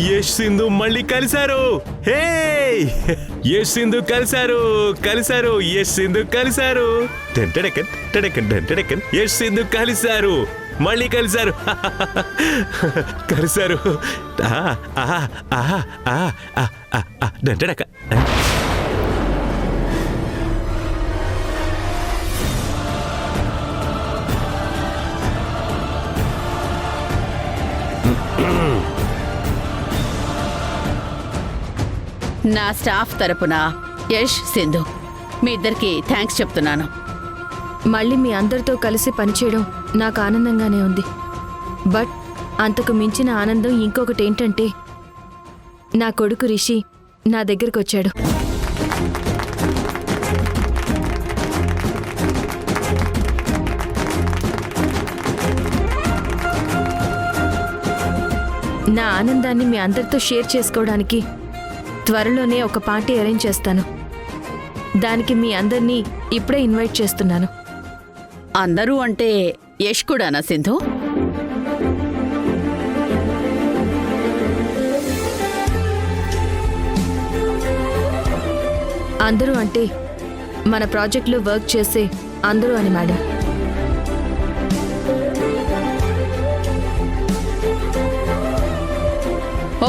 యష్ సింధు మళ్ళీ కలిశారు. హే యష్ సింధు కలిశారు యష్ సింధు కలిశారు. యష్ సింధు కలిశారు, మళ్ళీ కలిశారు. కలిశారు. డంటడక. నా స్టాఫ్ తరపున యష్ సింధు మీ ఇద్దరికి థ్యాంక్స్ చెప్తున్నాను. మళ్ళీ మీ అందరితో కలిసి పనిచేయడం నాకు ఆనందంగానే ఉంది. బట్ అంతకు మించిన ఆనందం ఇంకొకటి ఏంటంటే నా కొడుకు రిషి నా దగ్గరకు వచ్చాడు. నా ఆనందాన్ని మీ అందరితో షేర్ చేసుకోవడానికి త్వరలోనే ఒక పార్టీ అరేంజ్ చేస్తాను. దానికి మీ అందరినీ ఇప్పుడే ఇన్వైట్ చేస్తున్నాను. అందరూ అంటే యష్ కూడానా సింధు? అందరూ అంటే మన ప్రాజెక్ట్లో వర్క్ చేసే అందరూ అని madam.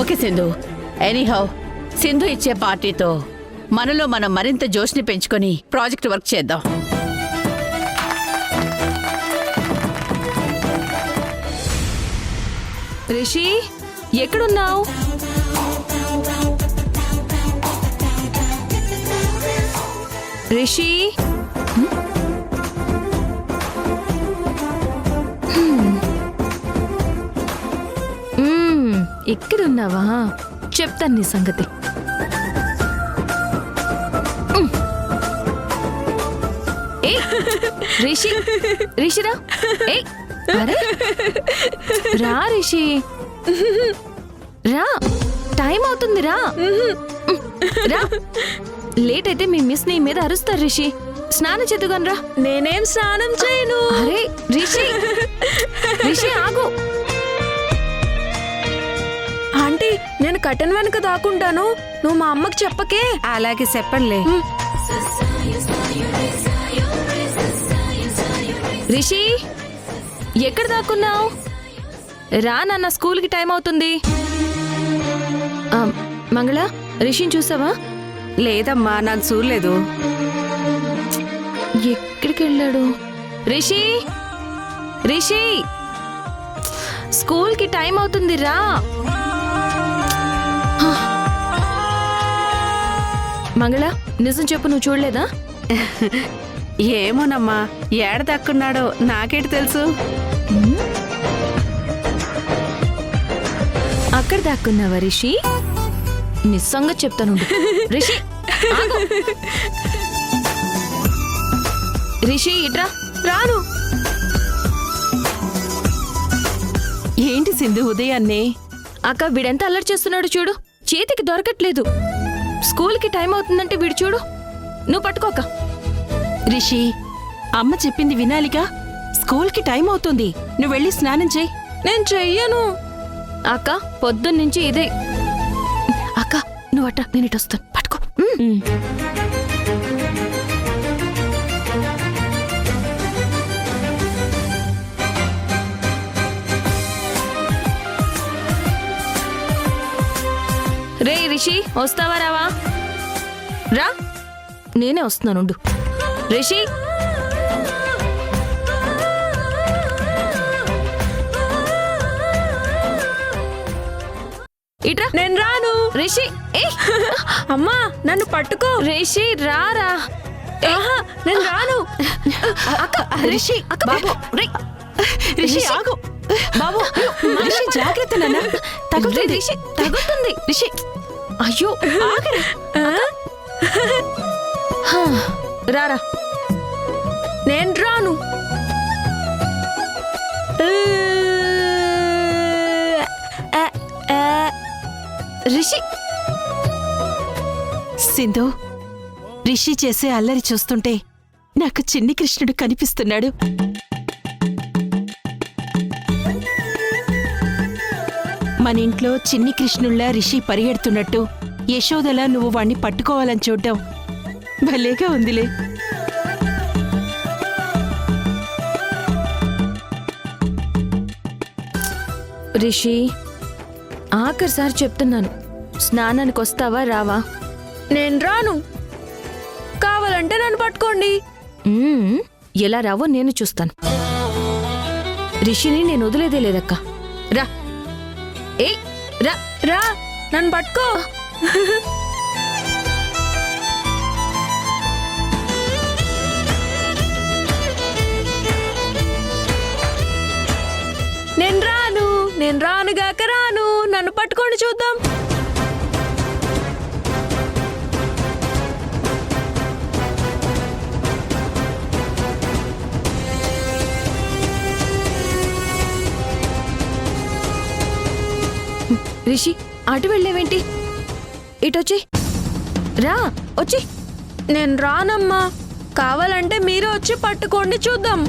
Okay Sindhu. Anyhow Sindhu ఇచ్చే పార్టీతో మనలో మనం మరింత జోష్ని పెంచుకొని ప్రాజెక్ట్ వర్క్ చేద్దాం. రిషి ఎక్కడున్నావు? రిషి ఇక్కడున్నావా? చెప్తాను నీ సంగతి. రిషి రిషిరా, రా రిషి రా, టైం అవుతుంది రా. రా, లేట్ అయితే మీ మిస్ నీ మీద అరుస్తారు. రిషి స్నానం చేద్దుగాని రా. నేనేం స్నానం చేయను. అరే రిషి, రిషి ఆగు. ఆంటీ నేను కటన్ వెనక దాక్కుంటాను, నువ్వు మా అమ్మకి చెప్పకే. అలాగే చెప్పండిలే. రిషి ఎక్కడ దాక్కున్నావు? రా నాన్న, స్కూల్కి టైం అవుతుంది. మంగళ, రిషిని చూసావా? లేదమ్మా, నాకు చూడలేదు. ఎక్కడికి వెళ్ళాడు? రిషి రిషి, స్కూల్కి టైం అవుతుంది రా. మంగళ నిజం చెప్పు, నువ్వు చూడలేదా? ఏమోనమ్మా, ఏడ దక్కున్నాడో నాకేటి తెలుసు. అక్కడ దాక్కున్నావా రిషి? నిజంగా చెప్తాను రిషి. ఆగు. రిషి ఇట్రా. రాను. ఏంటి సింధు ఉదయాన్నే? అక్క వీడెంత అల్లరి చేస్తున్నాడు చూడు, చేతికి దొరకట్లేదు. స్కూల్కి టైం అవుతుందంటే వీడు చూడు. నువ్వు పట్టుకోక. రిషి, అమ్మ చెప్పింది వినాలిగా. స్కూల్కి టైం అవుతుంది, నువ్వు వెళ్ళి స్నానం చేయి. నేను చెయ్యను. అక్క పొద్దున్నుంచి ఇదే. అక్క నువ్వు అట్ట, నేను ఇటు వస్తాను, పట్టుకో. రే రిషి, వస్తావా రావా? రా, నేనే వస్తున్నాను. రిషి ఇట్రా. నేను రాను. రిషి అమ్మా నన్ను పట్టుకో. రిషి రారా. ఆహా, నేను రాను. రిషి బాబు, రిషి ఆగు బాబు. రిషి జాగ్రత్త నాన్న, తగులుతుంది. రిషి తగులుతుంది. రిషి అయ్యో ఆగరా. రారా. నేను రాను. రిషి. సింధు, రిషి చేసే అల్లరి చూస్తుంటే నాకు చిన్ని కృష్ణుడు కనిపిస్తున్నాడు. మన ఇంట్లో చిన్ని కృష్ణుల్లా రిషి పరిగెడుతున్నట్టు యశోదలా నువ్వు వాణ్ణి పట్టుకోవాలని చూడ్డం భలేగా ఉందిలే. రిషి, ఆఖరిసారి చెప్తున్నాను, స్నానానికి వస్తావా రావా? నేను రాను. కావాలంటే నన్ను పట్టుకోండి. ఎలా రావో నేను చూస్తాను. రిషిని నేను వదిలేదే లేదక్క. రా, ఏయ్ రా. రా, నన్ను పట్టుకో. నేను రానుగాక రాను. నన్ను పట్టుకోండి చూద్దాం. రిషి, అటు వెళ్ళేవేంటి? ఇటొచ్చి రా, వచ్చి. నేను రానమ్మా. కావాలంటే మీరే వచ్చి పట్టుకోండి చూద్దాం.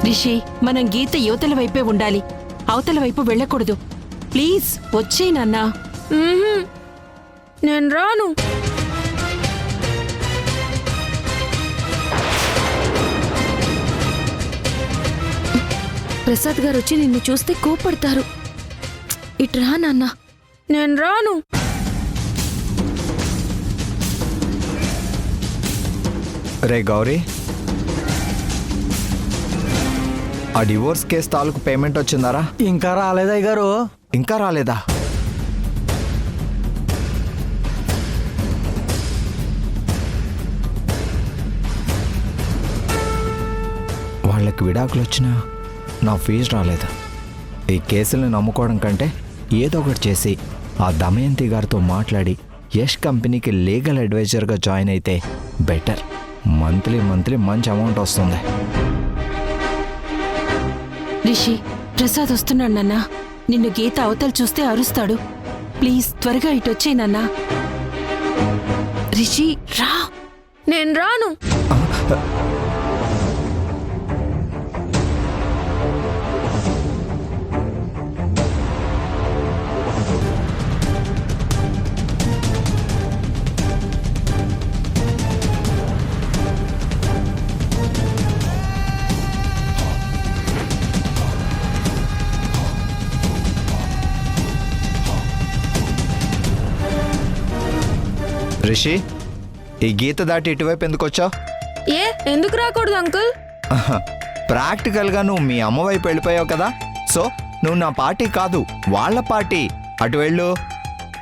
రిషి, మనం గీత యువతల వైపే ఉండాలి, అవతల వైపు వెళ్ళకూడదు. ప్లీజ్ వచ్చేయ్ నాన్నా. మ్మ్హ్మ్. నేను రాను. ప్రసాద్ గారు వచ్చి నిన్ను చూస్తే కోపడతారు. ఇటు రా నాన్న. నేను రాను. రే గౌరీ, ఆ డివోర్స్ కేసు తాలూకు పేమెంట్ వచ్చిందారా? ఇంకా రాలేదయ్య గారు. ఇంకా రాలేదా? వాళ్ళకి విడాకులు వచ్చినా నా ఫీజు రాలేదు. ఈ కేసులను నమ్ముకోవడం కంటే ఏదో ఒకటి చేసి ఆ దమయంతి గారితో మాట్లాడి యష్ కంపెనీకి లీగల్ అడ్వైజర్గా జాయిన్ అయితే బెటర్. మంత్లీ మంచి అమౌంట్ వస్తుంది. రిషి, ప్రసాద్ వస్తున్నాడు నాన్నా. నిన్ను గీత అవతల చూస్తే అరుస్తాడు. ప్లీజ్ త్వరగా ఇటు వచ్చేయ్ నాన్నా. రిషి రా. నేను రాను. రిషి, ఈ గీత దాటి ఇటువైపు ఎందుకు వచ్చావు? ఎందుకు రాకూడదు అంకుల్? ప్రాక్టికల్గా నువ్వు మీ అమ్మ వైపు వెళ్ళిపోయావు కదా, సో నువ్వు నా పార్టీ కాదు, వాళ్ళ పార్టీ. అటు వెళ్ళు.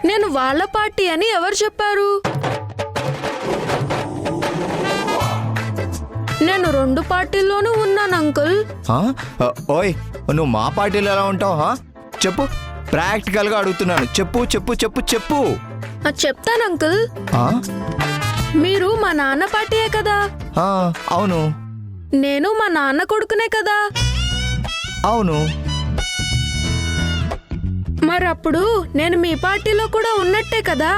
నేను వాళ్ళ పార్టీ అని ఎవరు చెప్పారు? నేను రెండు పార్టీల్లోనూ ఉన్నాను అంకుల్. ఓయ్, నువ్వు మా పార్టీలో ఎలా ఉంటావు? చెప్పు, ప్రాక్టికల్గా అడుగుతున్నాను. చెప్పు చెప్పు చెప్పు చెప్పు. చెప్తాను అంకుల్. మీరు మా నాన్న పార్టీయే కదా? అవును. నేను మా నాన్న కొడుకునే కదా? అవును. మరప్పుడు నేను మీ పార్టీలో కూడా ఉన్నట్టే కదా?